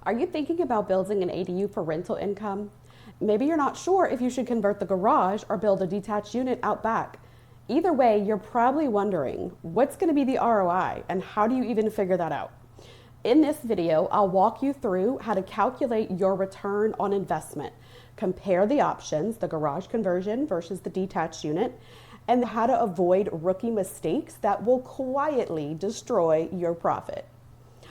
Are you thinking about building an ADU for rental income? Maybe you're not sure if you should convert the garage or build a detached unit out back. Either way, you're probably wondering, what's going to be the ROI and how do you even figure that out? In this video, I'll walk you through how to calculate your return on investment, compare the options, the garage conversion versus the detached unit, and how to avoid rookie mistakes that will quietly destroy your profit.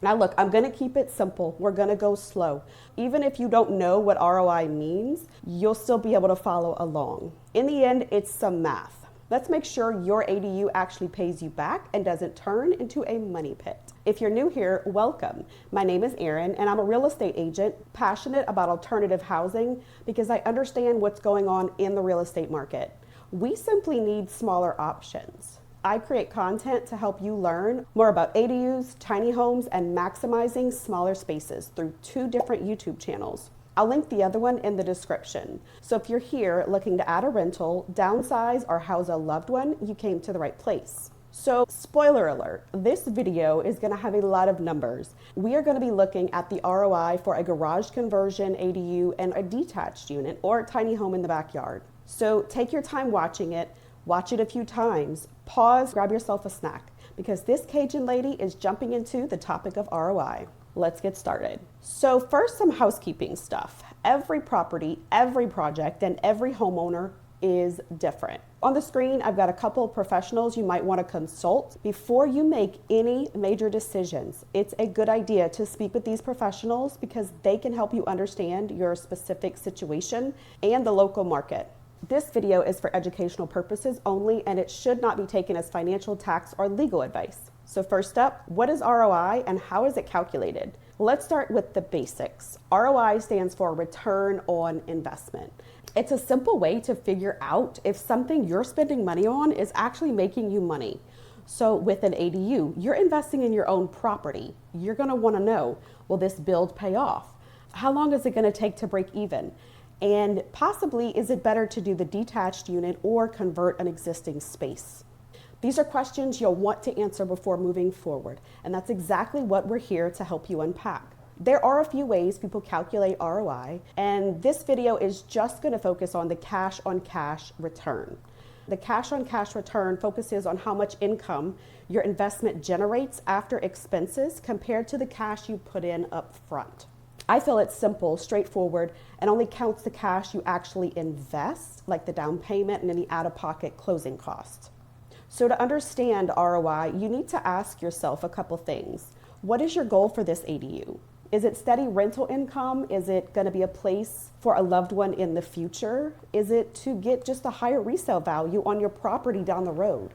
Now look, I'm going to keep it simple. We're going to go slow. Even if you don't know what ROI means, you'll still be able to follow along. In the end, it's some math. Let's make sure your ADU actually pays you back and doesn't turn into a money pit. If you're new here, welcome. My name is Erin and I'm a real estate agent passionate about alternative housing because I understand what's going on in the real estate market. We simply need smaller options. I create content to help you learn more about ADUs, tiny homes, and maximizing smaller spaces through 2 different YouTube channels. I'll link the other one in the description. So if you're here looking to add a rental, downsize, or house a loved one, you came to the right place. So spoiler alert, this video is going to have a lot of numbers. We are going to be looking at the ROI for a garage conversion ADU and a detached unit or a tiny home in the backyard. So take your time watching it. Watch it a few times, pause, grab yourself a snack, because this Cajun lady is jumping into the topic of ROI. Let's get started. So first, some housekeeping stuff. Every property, every project, and every homeowner is different. On the screen, I've got a couple of professionals you might want to consult. Before you make any major decisions, it's a good idea to speak with these professionals because they can help you understand your specific situation and the local market. This video is for educational purposes only, and it should not be taken as financial, tax, or legal advice. So first up, what is ROI and how is it calculated? Let's start with the basics. ROI stands for return on investment. It's a simple way to figure out if something you're spending money on is actually making you money. So with an ADU, you're investing in your own property. You're going to want to know, will this build pay off? How long is it going to take to break even? And possibly, is it better to do the detached unit or convert an existing space? These are questions you'll want to answer before moving forward, and that's exactly what we're here to help you unpack. There are a few ways people calculate ROI, and this video is just going to focus on the cash-on-cash return. The cash-on-cash return focuses on how much income your investment generates after expenses compared to the cash you put in up front. I feel it's simple, straightforward, and only counts the cash you actually invest, like the down payment and any out-of-pocket closing costs. So to understand ROI, you need to ask yourself a couple things. What is your goal for this ADU? Is it steady rental income? Is it going to be a place for a loved one in the future? Is it to get just a higher resale value on your property down the road?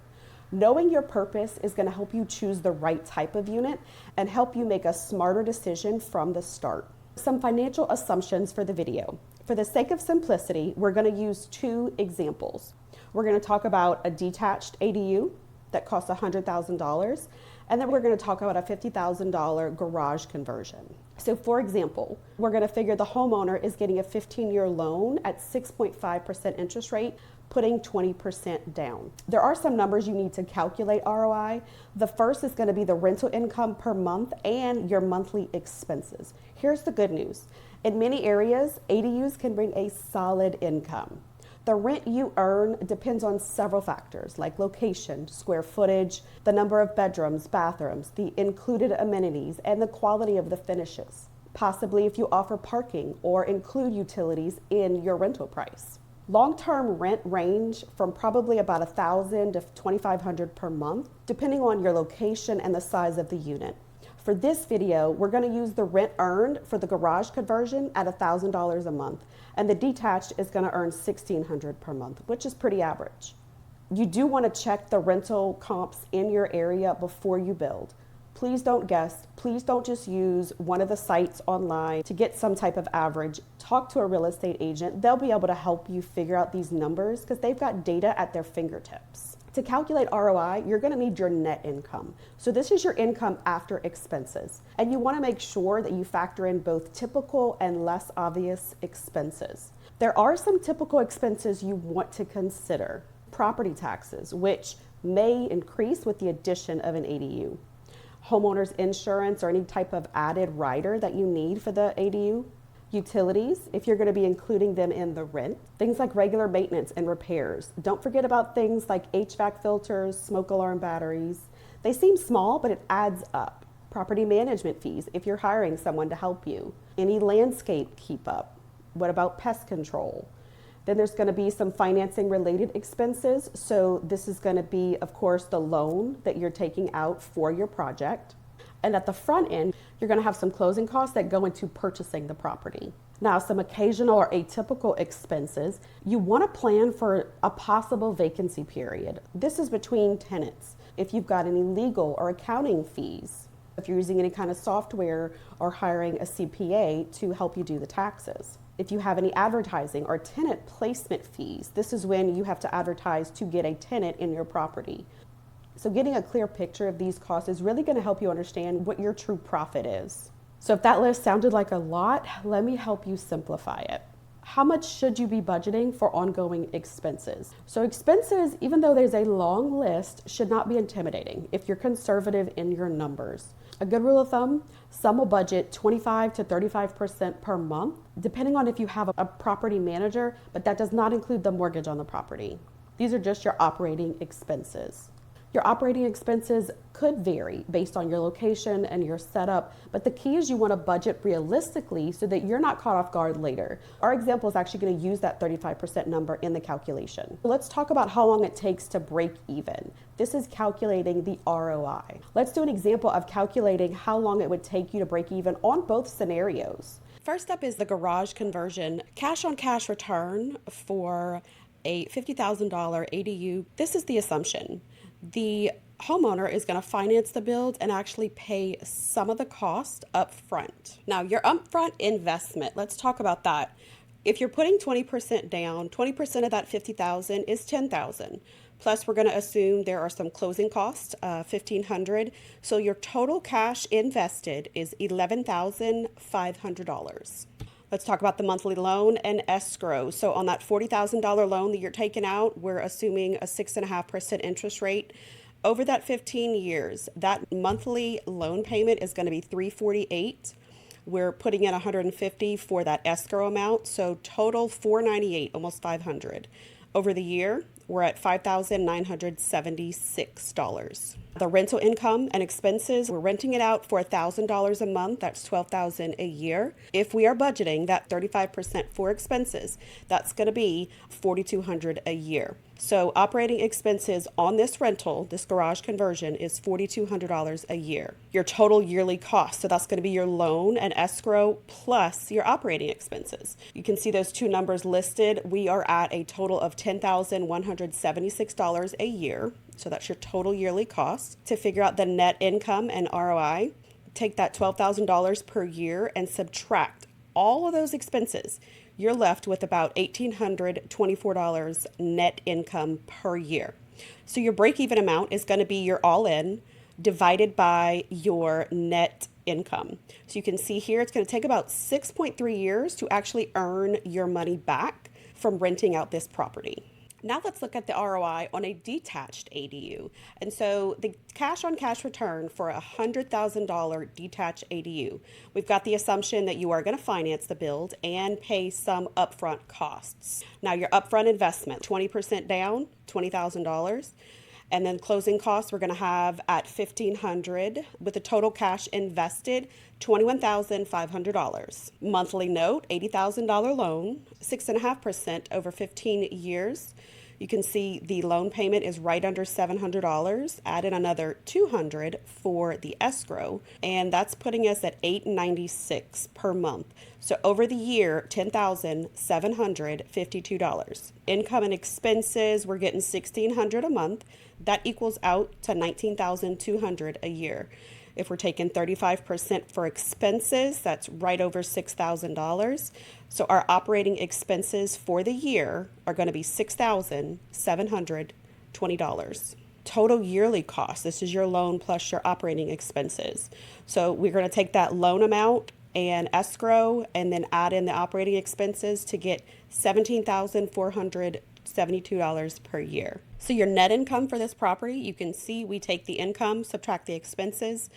Knowing your purpose is going to help you choose the right type of unit and help you make a smarter decision from the start. Some financial assumptions for the video. For the sake of simplicity, we're going to use 2 examples. We're going to talk about a detached ADU that costs $100,000, and then we're going to talk about a $50,000 garage conversion. So for example, we're going to figure the homeowner is getting a 15-year loan at 6.5% interest rate, putting 20% down. There are some numbers you need to calculate ROI. The first is going to be the rental income per month and your monthly expenses. Here's the good news. In many areas, ADUs can bring a solid income. The rent you earn depends on several factors like location, square footage, the number of bedrooms, bathrooms, the included amenities, and the quality of the finishes. Possibly if you offer parking or include utilities in your rental price. Long-term rent range from probably about $1,000 to $2,500 per month, depending on your location and the size of the unit. For this video, we're going to use the rent earned for the garage conversion at $1,000 a month, and the detached is going to earn $1,600 per month, which is pretty average. You do want to check the rental comps in your area before you build. Please don't guess. Please don't just use one of the sites online to get some type of average. Talk to a real estate agent. They'll be able to help you figure out these numbers because they've got data at their fingertips. To calculate ROI, you're going to need your net income. So this is your income after expenses. And you want to make sure that you factor in both typical and less obvious expenses. There are some typical expenses you want to consider. Property taxes, which may increase with the addition of an ADU. homeowners insurance or any type of added rider that you need for the ADU. Utilities, if you're going to be including them in the rent. Things like regular maintenance and repairs. Don't forget about things like HVAC filters, smoke alarm batteries. They seem small, but it adds up. Property management fees, if you're hiring someone to help you. Any landscape keep up. What about pest control? Then there's going to be some financing related expenses. So this is going to be, of course, the loan that you're taking out for your project. And at the front end, you're going to have some closing costs that go into purchasing the property. Now, some occasional or atypical expenses. You want to plan for a possible vacancy period. This is between tenants. If you've got any legal or accounting fees, if you're using any kind of software or hiring a CPA to help you do the taxes. If you have any advertising or tenant placement fees, this is when you have to advertise to get a tenant in your property. So getting a clear picture of these costs is really going to help you understand what your true profit is. So if that list sounded like a lot, let me help you simplify it. How much should you be budgeting for ongoing expenses? So expenses, even though there's a long list, should not be intimidating if you're conservative in your numbers. A good rule of thumb, some will budget 25 to 35% per month, depending on if you have a property manager, but that does not include the mortgage on the property. These are just your operating expenses. Your operating expenses could vary based on your location and your setup, but the key is you want to budget realistically so that you're not caught off guard later. Our example is actually going to use that 35% number in the calculation. Let's talk about how long it takes to break even. This is calculating the ROI. Let's do an example of calculating how long it would take you to break even on both scenarios. First up is the garage conversion, cash on cash return for a $50,000 ADU. This is the assumption. The homeowner is going to finance the build and actually pay some of the cost up front. Now, your upfront investment, let's talk about that. If you're putting 20% down, 20% of that $50,000 is $10,000. Plus, we're going to assume there are some closing costs, $1,500. So your total cash invested is $11,500. Let's talk about the monthly loan and escrow. So on that $40,000 loan that you're taking out, we're assuming a 6.5% interest rate. Over that 15 years, that monthly loan payment is going to be $348. We're putting in $150 for that escrow amount. So total $498, almost $500. Over the year, we're at $5,976. The rental income and expenses, we're renting it out for $1,000 a month. That's $12,000 a year. If we are budgeting that 35% for expenses, that's going to be $4,200 a year. So operating expenses on this rental, this garage conversion, is $4,200 a year. Your total yearly cost, so that's going to be your loan and escrow plus your operating expenses. You can see those two numbers listed. We are at a total of $10,176 a year. So that's your total yearly cost. To figure out the net income and ROI, take that $12,000 per year and subtract all of those expenses. You're left with about $1,824 net income per year. So your break-even amount is going to be your all-in divided by your net income. So you can see here it's going to take about 6.3 years to actually earn your money back from renting out this property. Now let's look at the ROI on a detached ADU. And so the cash on cash return for a $100,000 detached ADU, we've got the assumption that you are going to finance the build and pay some upfront costs. Now your upfront investment, 20% down, $20,000. And then closing costs we're going to have at $1,500 with a total cash invested $21,500. Monthly note, $80,000 loan, 6.5% over 15 years. You can see the loan payment is right under $700. Add in another $200 for the escrow, and that's putting us at $896 per month. So over the year, $10,752. Income and expenses, we're getting $1,600 a month. That equals out to $19,200 a year. If we're taking 35% for expenses, that's right over $6,000. So our operating expenses for the year are going to be $6,720. Total yearly cost, this is your loan plus your operating expenses. So we're going to take that loan amount and escrow and then add in the operating expenses to get $17,400 $72 per year. So your net income for this property, you can see we take the income, subtract the expenses,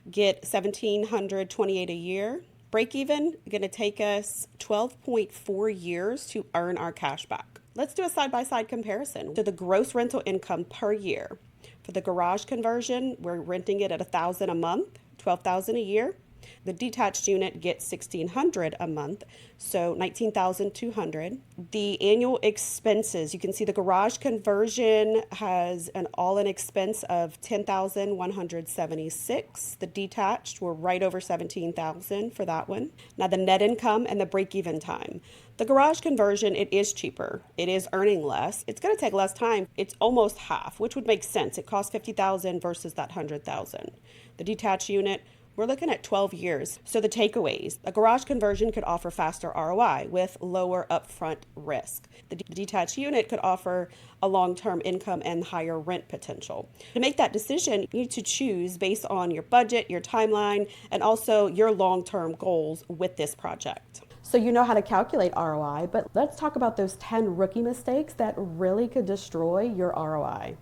get $1,728 a year. Break even, going to take us 12.4 years to earn our cash back. Let's do a side-by-side comparison to the gross rental income per year. For the garage conversion, we're renting it at $1,000 a month, $12,000 a year. The detached unit gets $1,600 a month, so $19,200. The annual expenses, you can see the garage conversion has an all-in expense of $10,176. The detached, we're right over $17,000 for that one. Now the net income and the break-even time. The garage conversion, it is cheaper. It is earning less. It's going to take less time. It's almost half, which would make sense. It costs $50,000 versus that $100,000. The detached unit, we're looking at 12 years. So the takeaways, a garage conversion could offer faster ROI with lower upfront risk. The detached unit could offer a long-term income and higher rent potential. To make that decision, you need to choose based on your budget, your timeline, and also your long-term goals with this project. So you know how to calculate ROI, but let's talk about those 10 rookie mistakes that really could destroy your ROI.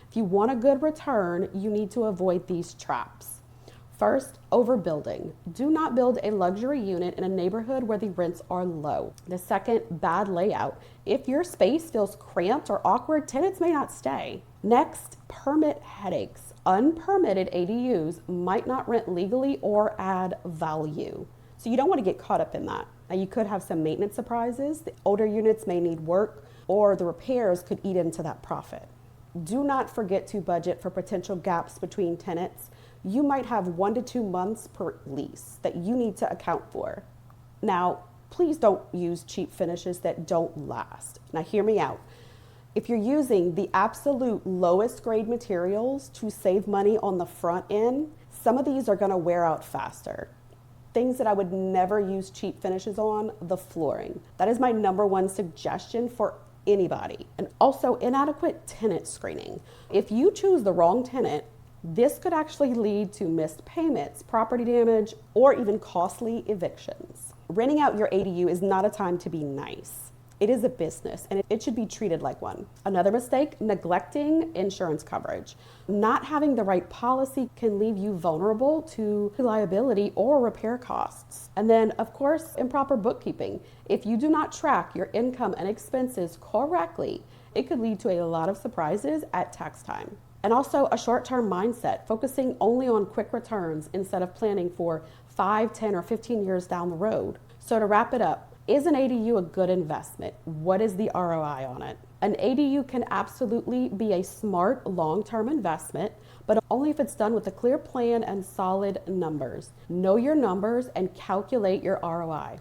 If you want a good return, you need to avoid these traps. First, overbuilding. Do not build a luxury unit in a neighborhood where the rents are low. The second, bad layout. If your space feels cramped or awkward, tenants may not stay. Next, permit headaches. Unpermitted ADUs might not rent legally or add value. So you don't want to get caught up in that. Now you could have some maintenance surprises. The older units may need work, or the repairs could eat into that profit. Do not forget to budget for potential gaps between tenants. You might have 1 to 2 months per lease that you need to account for. Now, please don't use cheap finishes that don't last. Now, hear me out. If you're using the absolute lowest grade materials to save money on the front end, some of these are going to wear out faster. Things that I would never use cheap finishes on, the flooring. That is my #1 suggestion for anybody. And also inadequate tenant screening. If you choose the wrong tenant, this could actually lead to missed payments, property damage, or even costly evictions. Renting out your ADU is not a time to be nice. It is a business and it should be treated like one. Another mistake, neglecting insurance coverage. Not having the right policy can leave you vulnerable to liability or repair costs. And then, of course, improper bookkeeping. If you do not track your income and expenses correctly, it could lead to a lot of surprises at tax time. And also a short-term mindset, focusing only on quick returns instead of planning for 5, 10, or 15 years down the road. So to wrap it up, is an ADU a good investment? What is the ROI on it? An ADU can absolutely be a smart long-term investment, but only if it's done with a clear plan and solid numbers. Know your numbers and calculate your ROI.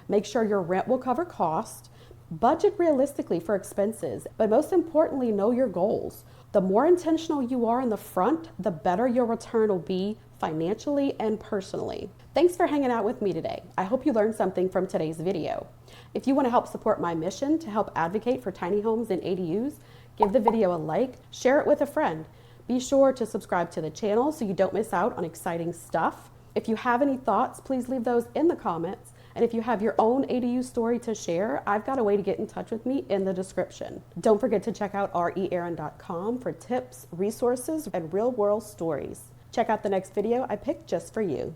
Make sure your rent will cover cost. Budget realistically for expenses, but most importantly, know your goals. The more intentional you are in the front, the better your return will be financially and personally. Thanks for hanging out with me today. I hope you learned something from today's video. If you want to help support my mission to help advocate for tiny homes and ADUs, give the video a like, share it with a friend. Be sure to subscribe to the channel so you don't miss out on exciting stuff. If you have any thoughts, please leave those in the comments. And if you have your own ADU story to share, I've got a way to get in touch with me in the description. Don't forget to check out rearon.com for tips, resources, and real-world stories. Check out the next video I picked just for you.